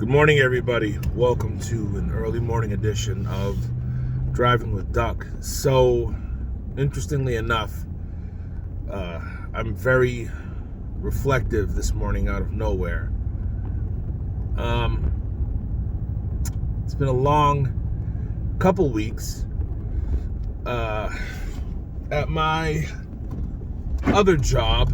Good morning, everybody. Welcome to an early morning edition of Drivin with Duck. So, interestingly enough, I'm very reflective this morning out of nowhere. It's been a long couple weeks. At my other job,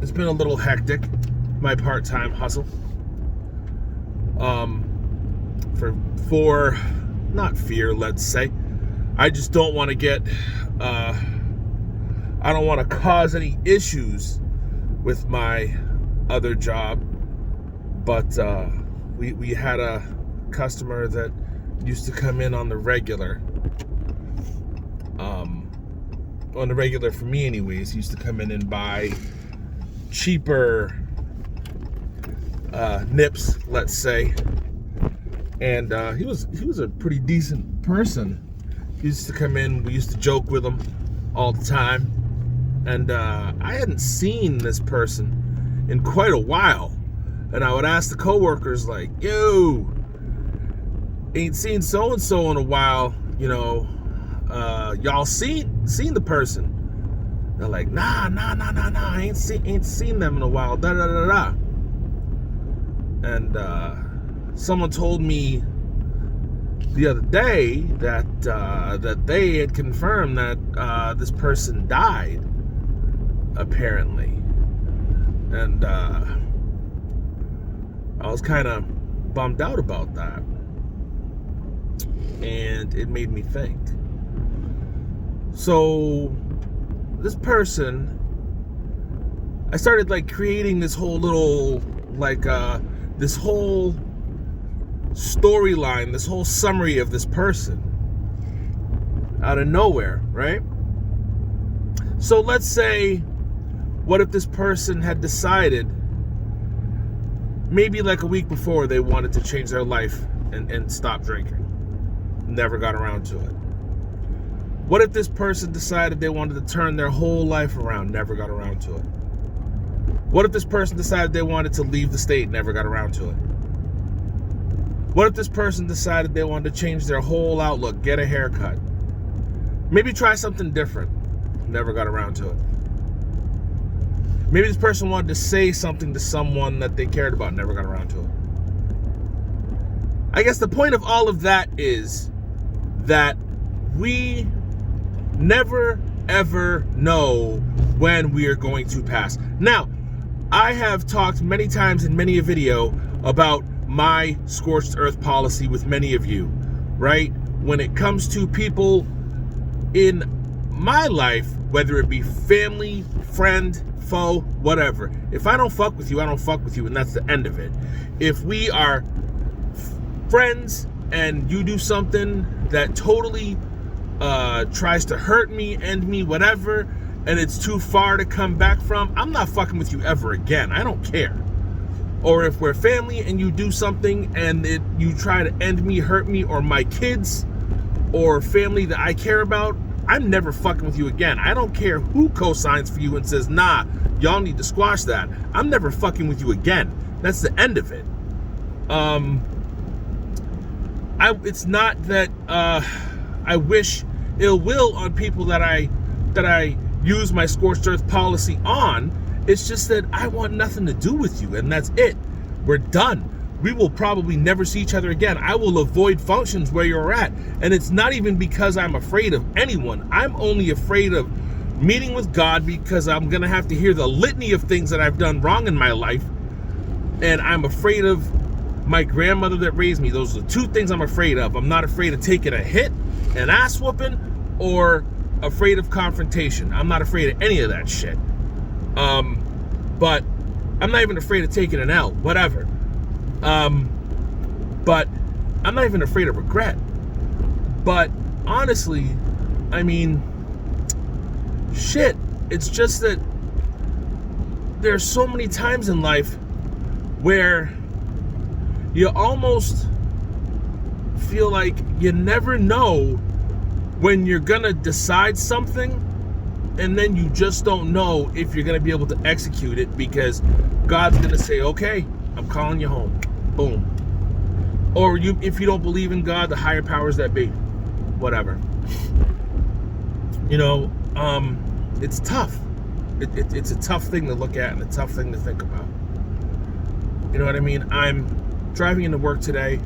it's been a little hectic. My part-time hustle. For not fear, let's say. I just don't want to get, I don't want to cause any issues with my other job. But we had a customer that used to come in on the regular. On the regular for me anyways. He used to come in and buy cheaper nips, let's say, and he was a pretty decent person. He used to come in, we used to joke with him all the time, and I hadn't seen this person in quite a while, and I would ask the coworkers like, yo, ain't seen so and so in a while, you know, y'all seen the person? They're like, nah, I ain't seen them in a while, da da da da. And someone told me the other day that they had confirmed that this person died, apparently. And I was kind of bummed out about that. And it made me think. So this person, I started like creating this whole little this whole storyline, this whole summary of this person out of nowhere, right? So let's say, what if this person had decided maybe like a week before they wanted to change their life and stop drinking, never got around to it? What if this person decided they wanted to turn their whole life around, never got around to it? What if this person decided they wanted to leave the state, never got around to it? What if this person decided they wanted to change their whole outlook, get a haircut, maybe try something different, never got around to it? Maybe this person wanted to say something to someone that they cared about, never got around to it. I guess the point of all of that is that we never ever know when we are going to pass. Now, I have talked many times in many a video about my scorched earth policy with many of you, right? When it comes to people in my life, whether it be family, friend, foe, whatever. If I don't fuck with you, I don't fuck with you, and that's the end of it. If we are friends and you do something that totally tries to hurt me, end me, whatever, and it's too far to come back from, I'm not fucking with you ever again. I don't care. Or if we're family and you do something and you try to end me, hurt me, or my kids, or family that I care about, I'm never fucking with you again. I don't care who co-signs for you and says, nah, y'all need to squash that. I'm never fucking with you again. That's the end of it. It's not that I wish ill will on people that I use my scorched earth policy on. It's just that I want nothing to do with you, and that's it. We're done. We will probably never see each other again. I will avoid functions where you're at, and it's not even because I'm afraid of anyone. I'm only afraid of meeting with God, because I'm gonna have to hear the litany of things that I've done wrong in my life, and I'm afraid of my grandmother that raised me. Those are the two things I'm afraid of. I'm not afraid of taking a hit, an ass whooping, or afraid of confrontation. I'm not afraid of any of that shit. But I'm not even afraid of taking an L, whatever. But I'm not even afraid of regret. But honestly, I mean, shit, it's just that there's so many times in life where you almost feel like you never know when you're gonna decide something and then you just don't know if you're going to be able to execute it, because God's going to say, okay, I'm calling you home. Boom. Or if you don't believe in God, the higher powers that be. Whatever. It's tough. It's a tough thing to look at and a tough thing to think about. You know what I mean? I'm driving into work today,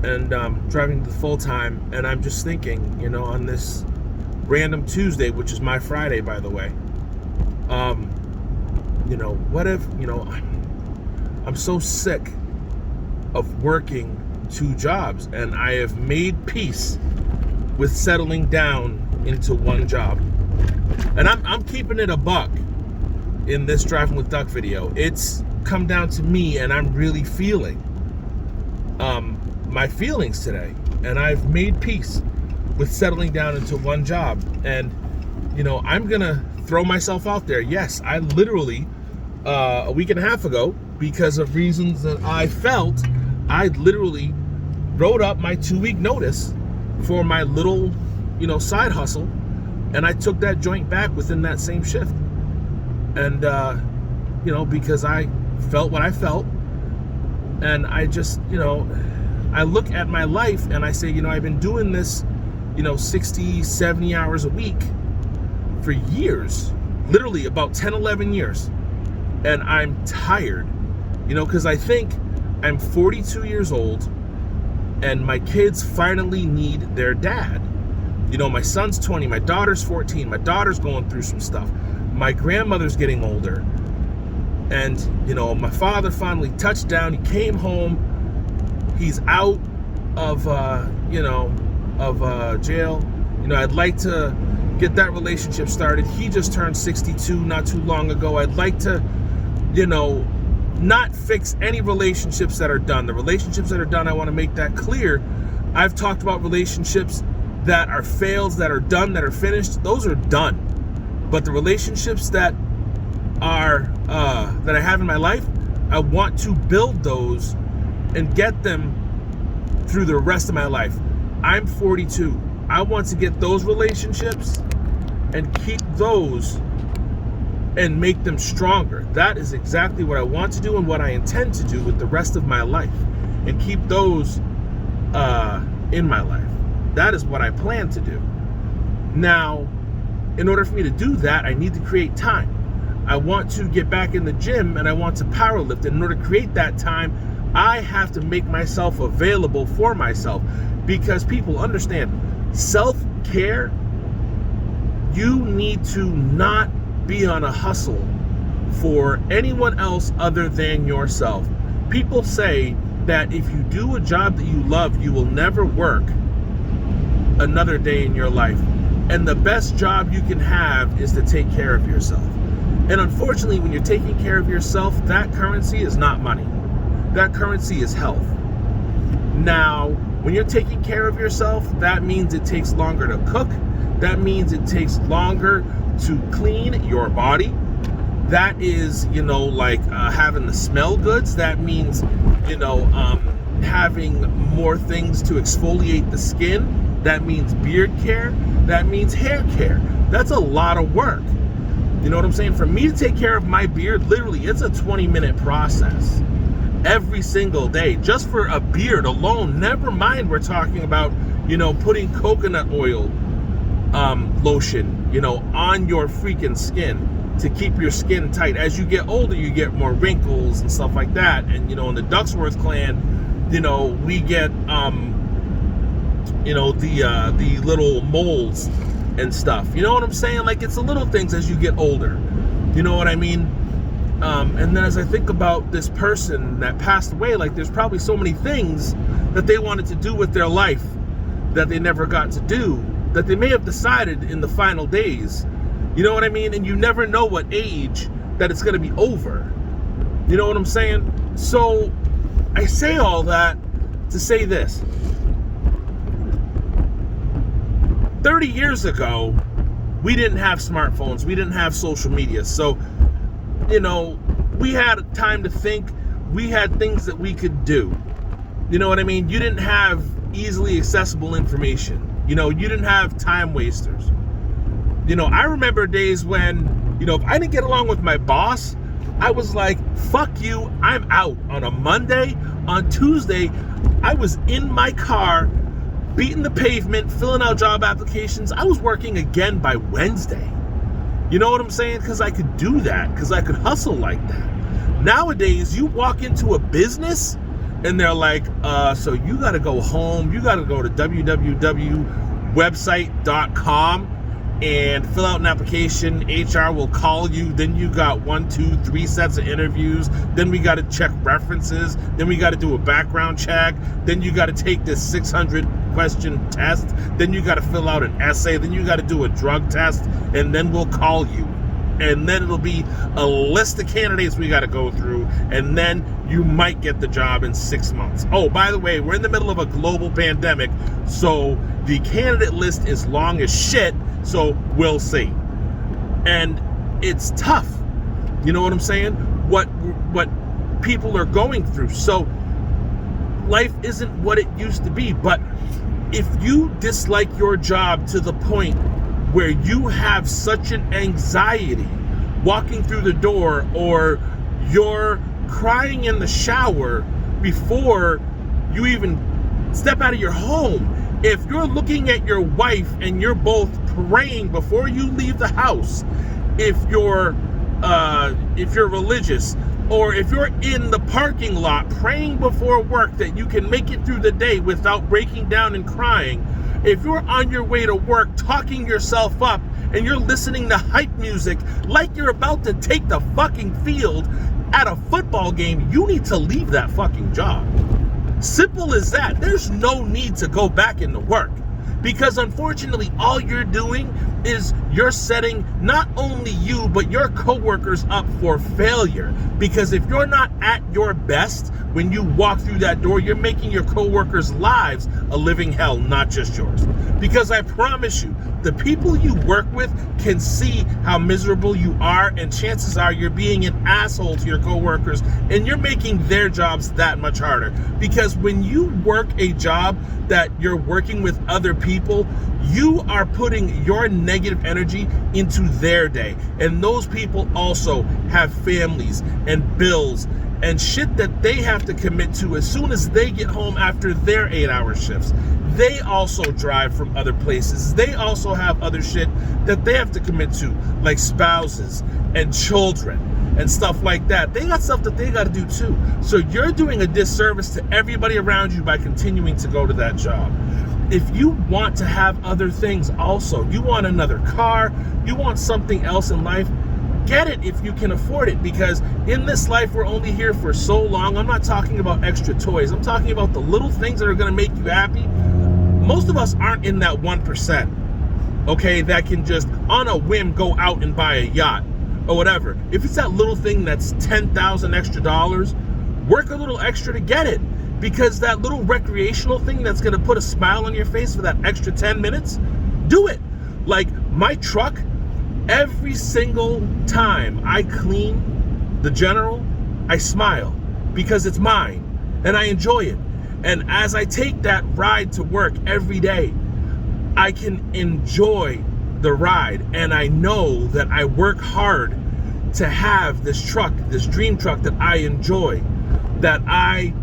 and driving full time, and I'm just thinking, on this random Tuesday, which is my Friday, by the way, what if, I'm so sick of working 2 jobs, and I have made peace with settling down into 1 job. And I'm keeping it a buck in this Driving with Duck video. It's come down to me, and I'm really feeling my feelings today, and I've made peace with settling down into 1 job. And I'm gonna throw myself out there. Yes, I literally a week and a half ago, because of reasons that I felt, I literally wrote up my 2-week notice for my little side hustle, and I took that joint back within that same shift. And because I felt what I felt, and I just I look at my life and I say, I've been doing this 60, 70 hours a week for years, literally about 10-11 years, and I'm tired, because I think I'm 42 years old, and my kids finally need their dad. My son's 20, my daughter's 14, my daughter's going through some stuff, my grandmother's getting older, and my father finally touched down. He came home. He's out of jail. I'd like to get that relationship started. He just turned 62 not too long ago. I'd like to not fix any relationships that are done. The relationships that are done, I want to make that clear. I've talked about relationships that are fails, that are done, that are finished. Those are done. But the relationships that are that I have in my life, I want to build those and get them through the rest of my life. I'm 42. I want to get those relationships and keep those and make them stronger. That is exactly what I want to do and what I intend to do with the rest of my life, and keep those in my life. That is what I plan to do. Now, in order for me to do that, I need to create time. I want to get back in the gym, and I want to power lift. And in order to create that time, I have to make myself available for myself, because people understand self-care. You need to not be on a hustle for anyone else other than yourself. People say that if you do a job that you love, you will never work another day in your life. And the best job you can have is to take care of yourself. And unfortunately, when you're taking care of yourself, that currency is not money. That currency is health. Now, when you're taking care of yourself, that means it takes longer to cook. That means it takes longer to clean your body. That is, having the smell goods. That means, having more things to exfoliate the skin. That means beard care. That means hair care. That's a lot of work. You know what I'm saying? For me to take care of my beard, literally, it's a 20-minute process every single day, just for a beard alone. Never mind, we're talking about, putting coconut oil lotion, on your freaking skin to keep your skin tight. As you get older, you get more wrinkles and stuff like that. And, in the Ducksworth clan, we get, the little moles and stuff. You know what I'm saying? Like, it's the little things as you get older. You know what I mean? And then as I think about this person that passed away, like, there's probably so many things that they wanted to do with their life that they never got to do, that they may have decided in the final days. You know what I mean? And you never know what age that it's going to be over. You know what I'm saying? So I say all that to say this. 30 years ago, we didn't have smartphones. We didn't have social media. So, we had time to think. We had things that we could do. You know what I mean? You didn't have easily accessible information. You didn't have time wasters. I remember days when, if I didn't get along with my boss, I was like, fuck you, I'm out. On a Monday, on Tuesday, I was in my car, beating the pavement, filling out job applications. I was working again by Wednesday. You know what I'm saying? Because I could do that, because I could hustle like that. Nowadays, you walk into a business and they're like, so you got to go home. You got to go to www.website.com and fill out an application. HR will call you. Then you got 1, 2, 3 sets of interviews. Then we got to check references. Then we got to do a background check. Then you got to take this 600 question test. Then you got to fill out an essay. Then you got to do a drug test. And then we'll call you. And then it'll be a list of candidates we got to go through. And then you might get the job in 6 months. Oh, by the way, we're in the middle of a global pandemic. So the candidate list is long as shit. So we'll see. And it's tough. You know what I'm saying? What people are going through. So life isn't what it used to be. But if you dislike your job to the point where you have such an anxiety walking through the door, or you're crying in the shower before you even step out of your home, if you're looking at your wife and you're both praying before you leave the house, if you're religious, or if you're in the parking lot praying before work that you can make it through the day without breaking down and crying, if you're on your way to work talking yourself up and you're listening to hype music like you're about to take the fucking field at a football game, you need to leave that fucking job. Simple as that. There's no need to go back into work, because unfortunately all you're doing is you're setting not only you but your coworkers up for failure. Because if you're not at your best when you walk through that door, you're making your coworkers' lives a living hell, not just yours. Because I promise you, the people you work with can see how miserable you are, and chances are you're being an asshole to your coworkers, and you're making their jobs that much harder. Because when you work a job that you're working with other people, you are putting your negative energy into their day. And those people also have families and bills and shit that they have to commit to as soon as they get home after their 8-hour shifts. They also drive from other places. They also have other shit that they have to commit to, like spouses and children and stuff like that. They got stuff that they got to do too. So you're doing a disservice to everybody around you by continuing to go to that job. If you want to have other things also, you want another car, you want something else in life, get it if you can afford it. Because in this life, we're only here for so long. I'm not talking about extra toys. I'm talking about the little things that are going to make you happy. Most of us aren't in that 1%, okay, that can just on a whim go out and buy a yacht or whatever. If it's that little thing that's $10,000 extra, work a little extra to get it. Because that little recreational thing that's going to put a smile on your face for that extra 10 minutes, do it. Like my truck, every single time I clean the General, I smile because it's mine and I enjoy it. And as I take that ride to work every day, I can enjoy the ride. And I know that I work hard to have this truck, this dream truck that I enjoy, that I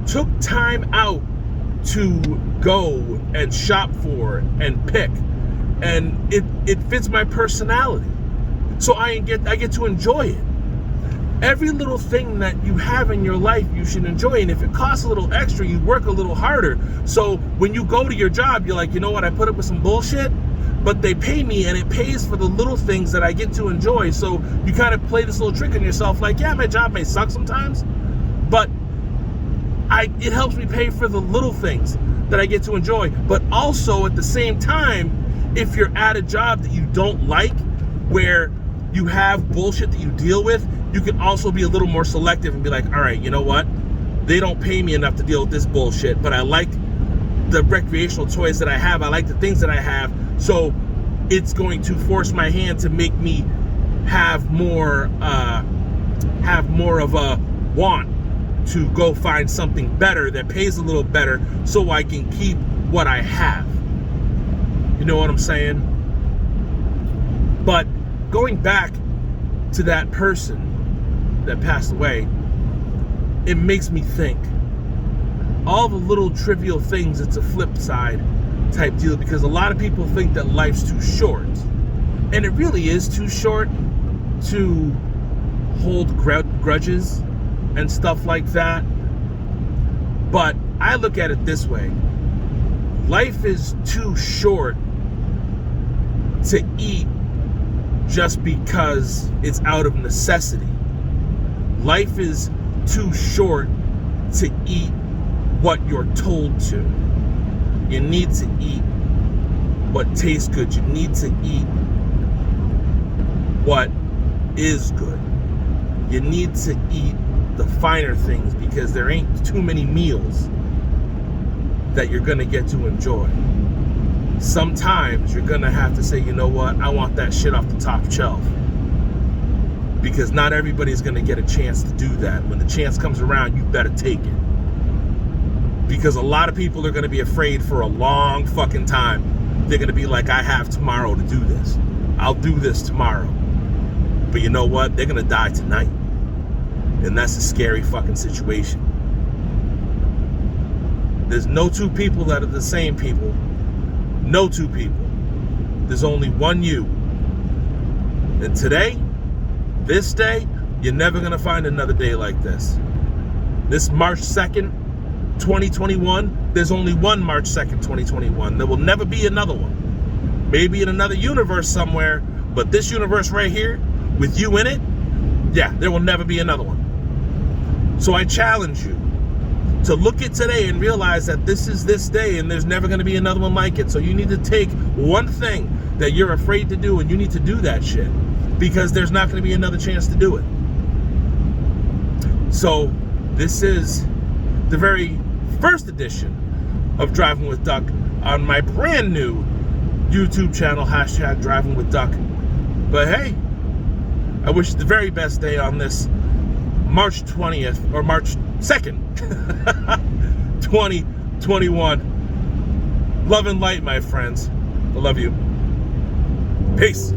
took time out to go and shop for and pick, and it fits my personality, so I get to enjoy it. Every little thing that you have in your life you should enjoy, and if it costs a little extra, you work a little harder. So when you go to your job, you're like, you know what, I put up with some bullshit, but they pay me and it pays for the little things that I get to enjoy. So you kind of play this little trick on yourself, like, yeah, my job may suck sometimes, but it helps me pay for the little things that I get to enjoy. But also at the same time, if you're at a job that you don't like, where you have bullshit that you deal with, you can also be a little more selective and be like, all right, you know what? They don't pay me enough to deal with this bullshit, but I like the recreational toys that I have. I like the things that I have. So it's going to force my hand to make me have more of a want to go find something better that pays a little better so I can keep what I have. You know what I'm saying? But going back to that person that passed away, it makes me think. All the little trivial things, it's a flip side type deal, because a lot of people think that life's too short. And it really is too short to hold grudges and stuff like that. But I look at it this way. Life is too short to eat just because it's out of necessity. Life is too short to eat what you're told to. You need to eat what tastes good. You need to eat what is good. You need to eat the finer things, because there ain't too many meals that you're gonna get to enjoy. Sometimes you're gonna have to say, you know what, I want that shit off the top shelf. Because not everybody's gonna get a chance to do that. When the chance comes around, you better take it. Because a lot of people are gonna be afraid for a long fucking time. They're gonna be like, I have tomorrow to do this. I'll do this tomorrow. But you know what? They're gonna die tonight. And that's a scary fucking situation. There's no two people that are the same people. No two people. There's only one you. And today, this day, you're never gonna find another day like this. This March 2nd, 2021, there's only one March 2nd, 2021. There will never be another one. Maybe in another universe somewhere, but this universe right here, with you in it, yeah, there will never be another one. So I challenge you to look at today and realize that this is this day and there's never going to be another one like it. So you need to take one thing that you're afraid to do and you need to do that shit, because there's not going to be another chance to do it. So this is the very first edition of Driving with Duck on my brand new YouTube channel, #DrivingWithDuck. But hey, I wish you the very best day on this March 20th, or March 2nd, 2021. Love and light, my friends. I love you. Peace.